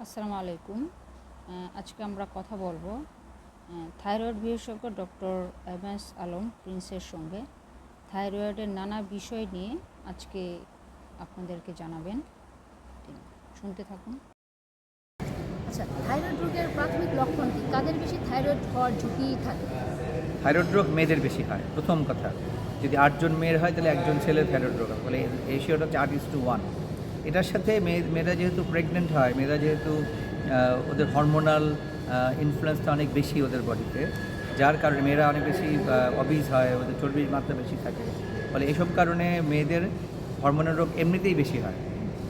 আসসালামু আলাইকুম। আজকে আমরা কথা বলবো থাইরয়েড বিশেষজ্ঞ ডক্টর এম.এস. আলম প্রিন্সের সঙ্গে থাইরয়েডের নানা বিষয় নিয়ে আজকে আপনাদেরকে জানাবেন। শুনতে থাকুন। আচ্ছা, থাইরয়েড রোগের প্রাথমিক লক্ষণ কি? কাদের বেশি থাইরয়েড হওয়ার ঝুঁকি থাকে? থাইরয়েড রোগ মেয়েদের বেশি হয়, প্রথম কথা। যদি 8 জন মেয়ের হয় তাহলে একজন ছেলে থাইরয়েড রোগ হয়, ফলে রেশিওটা হচ্ছে 8:1। এটার সাথে মেয়েরা যেহেতু প্রেগনেন্ট হয়, মেয়েরা যেহেতু ওদের হরমোনাল ইনফ্লুয়েন্সটা অনেক বেশি ওদের বডিতে, যার কারণে মেয়েরা অনেক বেশি অবিজ হয়, ওদের চর্বির মাত্রা বেশি থাকে, ফলে এসব কারণে মেয়েদের হরমোনের রোগ এমনিতেই বেশি হয়।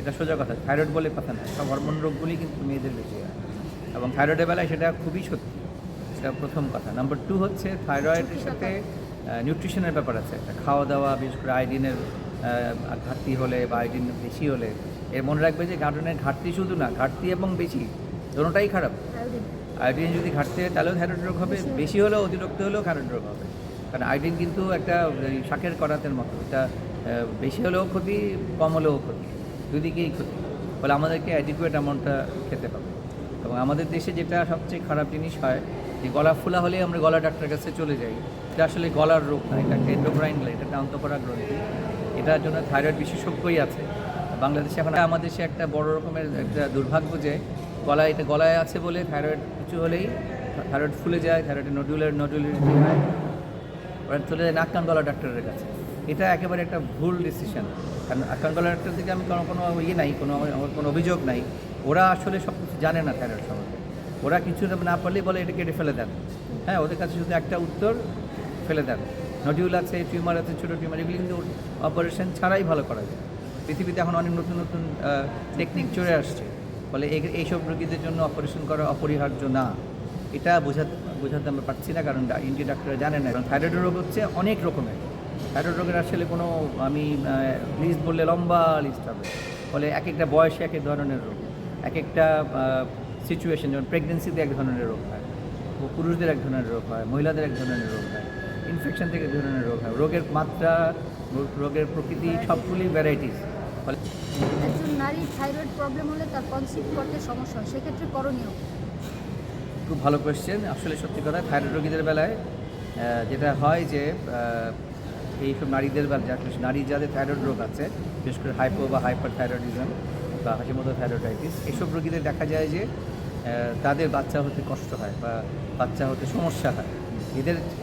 এটা সোজা কথা, থাইরয়েড বলে কথা না, সব হরমোন রোগগুলি কিন্তু মেয়েদের বেশি হয়, এবং থাইরয়েডের বেলায় সেটা খুবই সত্যি। এটা প্রথম কথা। নাম্বার 2 হচ্ছে থাইরয়েডের সাথে নিউট্রিশনের ব্যাপার আছে। একটা খাওয়া দাওয়া, বিশেষ করে আয়োডিনের ঘাটতি হলে বা আয়োডিন বেশি হলে, এর মনে রাখবে যে আয়োডিনের ঘাটতি শুধু না, ঘাটতি এবং বেশি দুটোটাই খারাপ। আয়োডিন যদি ঘাটতি হয় তাহলেও থাইরয়েড রোগ হবে, বেশি হলেও অতিরিক্ত হলেও থাইরয়েড রোগ হবে। কারণ আয়োডিন কিন্তু একটা শাকের করাতের মতো, এটা বেশি হলেও ক্ষতি, কম হলেও ক্ষতি, দুদিকেই ক্ষতি। ফলে আমাদেরকে অ্যাডিকুয়েট অ্যামাউন্টটা খেতে হবে। এবং আমাদের দেশে যেটা সবচেয়ে খারাপ জিনিস হয়, যে গলা ফোলা হলেই আমরা গলা ডাক্তারের কাছে চলে যাই। এটা আসলে গলার রোগ না, এটা এন্ডোক্রাইন, এটা একটা অন্তঃকরা গ্রন্থি। এটার জন্য থাইরয়েড বিশেষজ্ঞই আছে বাংলাদেশে। এখন আমাদের দেশে একটা বড় রকমের একটা দুর্ভাগ্য যে গলায় আছে বলে থাইরয়েড কিছু হলেই থাইরয়েড ফুলে যায়, থাইরয়েডের নডুলারিটি হয়, ওরা চলে যায় নাক কান গলা ডাক্তারের কাছে। এটা একেবারে একটা ভুল ডিসিশন। কারণ নাক কান গলা ডাক্তার থেকে আমি কোনো নাই, আমার কোনো অভিযোগ নাই। ওরা আসলে সব কিছু জানে না থাইরয়েড সম্বন্ধে। ওরা কিছু না পারলেই বলে এটা কেটে ফেলে দেন। হ্যাঁ, ওদের কাছে শুধু একটা উত্তর, ফেলে দেন। নডিউল আছে, টিউমার আছে, ছোটো টিউমার, এগুলি কিন্তু অপারেশন ছাড়াই ভালো করা যায়। পৃথিবীতে এখন অনেক নতুন নতুন টেকনিক চলে আসছে, ফলে এইসব রোগীদের জন্য অপারেশন করা অপরিহার্য না। এটা বোঝাতে আমরা পারছি না, কারণ ইন্ডিয়ান ডাক্তাররা জানে না। কারণ থাইরয়েড রোগ হচ্ছে অনেক রকমের। থাইরয়েড রোগের আসলে কোনো আমি লিস্ট বললে লম্বা লিস্ট হবে। ফলে এক একটা বয়সে এক এক ধরনের রোগ, এক একটা সিচুয়েশন, যেমন প্রেগনেন্সিতে এক ধরনের রোগ হয়, পুরুষদের এক ধরনের রোগ হয়, মহিলাদের এক ধরনের রোগ হয়, ইনফেকশন থেকে এক ধরনের রোগ হয়, রোগের মাত্রা, রোগের প্রকৃতি সবগুলি ভ্যারাইটিস। ফলে একজন নারীর থাইরয়েড প্রবলেম হলে তার কনসিভ করতে সমস্যা হয়, সেক্ষেত্রে করণীয়? খুব ভালো কোয়েশ্চেন। আসলে সত্যি কথা, থাইরয়েড রোগীদের বেলায় যেটা হয় যে এইসব নারীদের যাদের থাইরয়েড রোগ আছে, বিশেষ করে হাইপো বা হাইপার থাইরয়েডিজম বা হাসিমতো থাইরয়েডাইটিস, এইসব রোগীদের দেখা যায় যে তাদের বাচ্চা হতে কষ্ট হয় বা বাচ্চা হতে সমস্যা হয়।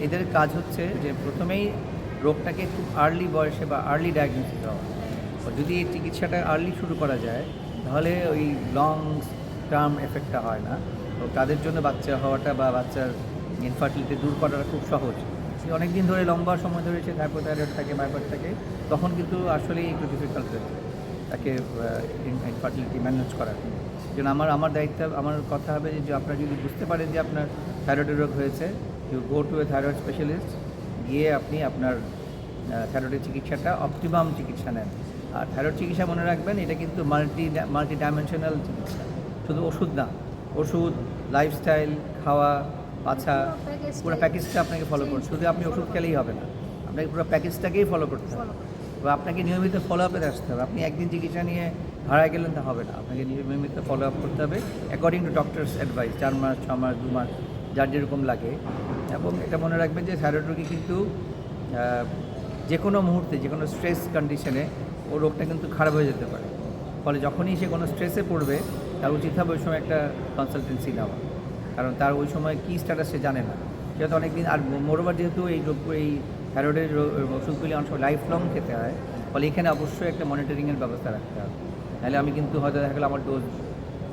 এদের কাজ হচ্ছে যে প্রথমেই রোগটাকে খুব আর্লি বয়সে বা আর্লি ডায়াগনোসিস দেওয়া। যদি এই চিকিৎসাটা আর্লি শুরু করা যায়, তাহলে ওই লং টার্ম এফেক্টটা হয় না। তো তাদের জন্য বাচ্চা হওয়াটা বা বাচ্চার ইনফার্টিলিটি দূর করাটা খুব সহজ। অনেক দিন ধরে, লম্বা সময় ধরে সে হাইপোথাইরয়েড থাকে, মাইপার থাকে, তখন কিন্তু আসলেই একটু ডিফিকাল্ট হয়ে যায় তাকে ইনফার্টিলিটি ম্যানেজ করার জন্য। আমার দায়িত্ব, আমার কথা হবে যে আপনারা যদি বুঝতে পারেন যে আপনার থাইরয়েডের রোগ হয়েছে, you go to a thyroid specialist, গিয়ে আপনি আপনার থাইরয়েডের চিকিৎসাটা অপটিমাম চিকিৎসা নেন। আর থাইরয়েড চিকিৎসা মনে রাখবেন, এটা কিন্তু মাল্টি ডাইমেনশনাল চিকিৎসা, শুধু ওষুধ না। ওষুধ, লাইফস্টাইল, খাওয়া, বাছা, পুরো প্যাকেজটা আপনাকে ফলো করুন। শুধু আপনি ওষুধ খেলেই হবে না, আপনাকে পুরো প্যাকেজটাকেই ফলো করতে হবে, বা আপনাকে নিয়মিত ফলো আপে আসতে হবে। আপনি একদিন চিকিৎসা নিয়ে হারায় গেলেন তা হবে না, আপনাকে নিয়মিত ফলো আপ করতে হবে অ্যাকর্ডিং টু ডক্টরস অ্যাডভাইস, 4 মাস, 6 মাস, 2 মাস, যার যেরকম লাগে। এবং এটা মনে রাখবেন যে থাইরয়েড রোগী কিন্তু যে কোনো মুহূর্তে, যে কোনো স্ট্রেস কন্ডিশনে ও রোগটা কিন্তু খারাপ হয়ে যেতে পারে। ফলে যখনই সে কোনো স্ট্রেসে পড়বে, তার উচিত হবে ওই সময় একটা কনসালটেন্সি নেওয়া, কারণ তার ওই সময় কী স্ট্যাটাস সে জানে না। যেহেতু অনেকদিন, আর মোরওভার যেহেতু এই থাইরয়েডের ওষুধগুলি অনেক সময় লাইফ লং খেতে হয়, ফলে এখানে অবশ্যই একটা মনিটরিংয়ের ব্যবস্থা রাখতে হবে। নাহলে আমি কিন্তু হয়তো দেখা গেলো আমার ডোজ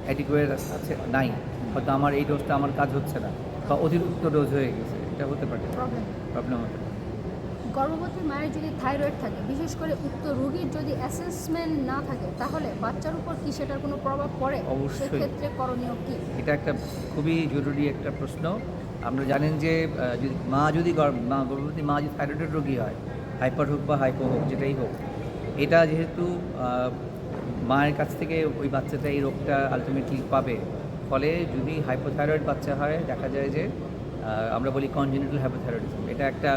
অ্যাডিকুয়েট আছে নাই, হয়তো আমার এই ডোজটা আমার কাজ হচ্ছে না, বা অতিরিক্ত ডোজ হয়ে গেছে, এটা হতে পারে, প্রবলেম হতে পারে। গর্ভবতী মায়ের যদি থাইরয়েড থাকে, বিশেষ করে উক্ত রোগীর যদি অ্যাসেসমেন্ট না থাকে, তাহলে বাচ্চার উপর কি সেটার কোনো প্রভাব পড়ে? অবশ্যই। সেক্ষেত্রে করণীয় কি? এটা একটা খুবই জরুরি একটা প্রশ্ন। আপনারা জানেন যে গর্ভবতী মা যদি থাইরয়েডের রোগী হয়, হাইপার হোক বা হাইপো হোক, যেটাই হোক, এটা যেহেতু মায়ের কাছ থেকে ওই বাচ্চাটা এই রোগটা আলটিমেটলি পাবে। ফলে যদি হাইপোথাইরয়েড বাচ্চা হয়, দেখা যায় যে আমরা বলি কনজেনিটাল হাইপোথাইরয়েডিজম। এটা একটা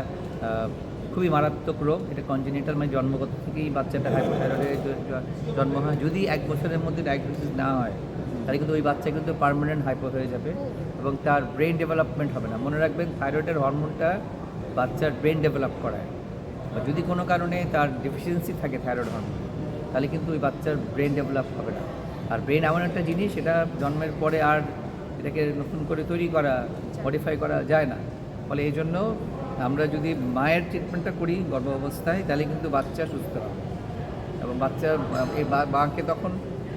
খুবই মারাত্মক রোগ। এটা কনজেনিটাল, মানে জন্মগত থেকেই বাচ্চাটা হাইপোথাইরয়েডের জন্ম হয়। যদি 1 বছরের মধ্যে ডায়াগনোসিস না হয়, তাহলে কিন্তু ওই বাচ্চা কিন্তু পার্মানেন্ট হাইপো হয়ে যাবে এবং তার ব্রেন ডেভেলপমেন্ট হবে না। মনে রাখবেন থাইরয়েডের হরমোনটা বাচ্চার ব্রেন ডেভেলপ করায়, বা যদি কোনো কারণে তার ডেফিসিয়েন্সি থাকে থাইরয়েড হরমোন, তাহলে কিন্তু ওই বাচ্চার ব্রেন ডেভেলপ হবে না। আর ব্রেন এমন একটা জিনিস, সেটা জন্মের পরে আর এটাকে নতুন করে তৈরি করা, মডিফাই করা যায় না। ফলে এই জন্য আমরা যদি মায়ের ট্রিটমেন্টটা করি গর্ভাবস্থায়, তাহলে কিন্তু বাচ্চা সুস্থ হবে এবং বাচ্চা এই মাকে তখন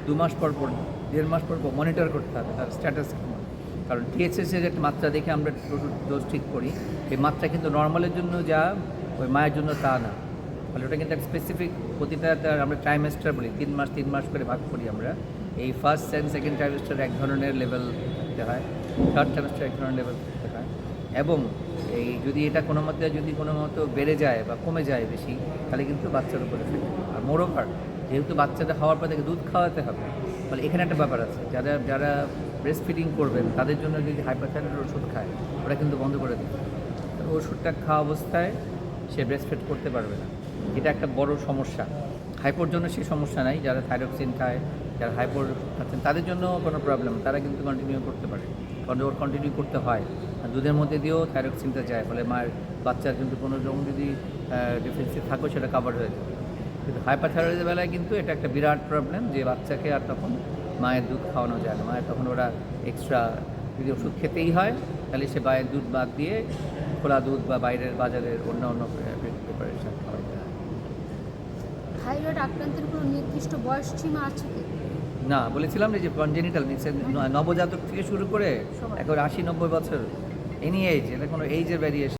2 মাস পর 1.5 মাস পর মনিটর করতে হবে তার স্ট্যাটাস কেমন। কারণ টিএসএসের একটা মাত্রা দেখে আমরা ডোজ ঠিক করি, এই মাত্রা কিন্তু নর্মালের জন্য যা ওই মায়ের জন্য তা না। ফলে ওটা কিন্তু একটা স্পেসিফিক, প্রতিটা তার আমরা ট্রাইমেস্টার বলি, 3 মাস করে ভাগ করি আমরা। এই ফার্স্ট অ্যান্ড সেকেন্ড ট্রাইমেস্টার এক ধরনের লেভেল দিতে হয়, থার্ড ট্রাইমেস্টার এক ধরনের লেভেল দিতে হয়। এবং এই যদি এটা কোনো মতো বেড়ে যায় বা কমে যায় বেশি, তাহলে কিন্তু বাচ্চার উপরে এফেক্ট। আর মোরওভার, যেহেতু বাচ্চাটা হওয়ার পর থেকে দুধ খাওয়াতে হবে, ফলে এখানে একটা ব্যাপার আছে, যারা ব্রেস্ট ফিডিং করবেন তাদের জন্য যদি হাইপারথাইরয়েড ওষুধ খায়, ওটা কিন্তু বন্ধ করে দিতে হবে। ওষুধটা খাওয়া অবস্থায় সে ব্রেস্ট ফিড করতে পারবে না, এটা একটা বড় সমস্যা। হাইপোর জন্য সেই সমস্যা নাই, যারা থাইরক্সিন খায়, যারা হাইপোর খাচ্ছেন তাদের জন্য কোনো প্রবলেম, তারা কিন্তু কন্টিনিউ করতে পারে, কারণ ওর কন্টিনিউ করতে হয়। আর দুধের মধ্যে দিয়েও থাইরক্সিনটা যায়, ফলে মায়ের বাচ্চার কিন্তু কোনো রকম যদি ডিফিসিয়েন্সি থাকো সেটা কাভার হয়ে যাবে। কিন্তু হাইপারথাইরয়েডের বেলায় কিন্তু এটা একটা বিরাট প্রবলেম, যে বাচ্চাকে আর তখন মায়ের দুধ খাওয়ানো যায় না। মায়ের তখন ওরা এক্সট্রা যদি ওষুধ খেতেই হয়, তাহলে সে মায়ের দুধ বাদ দিয়ে খোলা দুধ বা বাইরের বাজারের অন্য প্রিপারেশন খাওয়াতে হয়। থাইরয়েড আক্রান্তের কোনো নির্দিষ্ট বয়স সীমা আছে কি? না, বলেছিলাম যে কনজেনিটাল মিনস নবজাতক থেকে শুরু করে সবাই। একবার 80-90 বছর, এনি এজ, এটা কোনো এইজের ভ্যারিয়েশন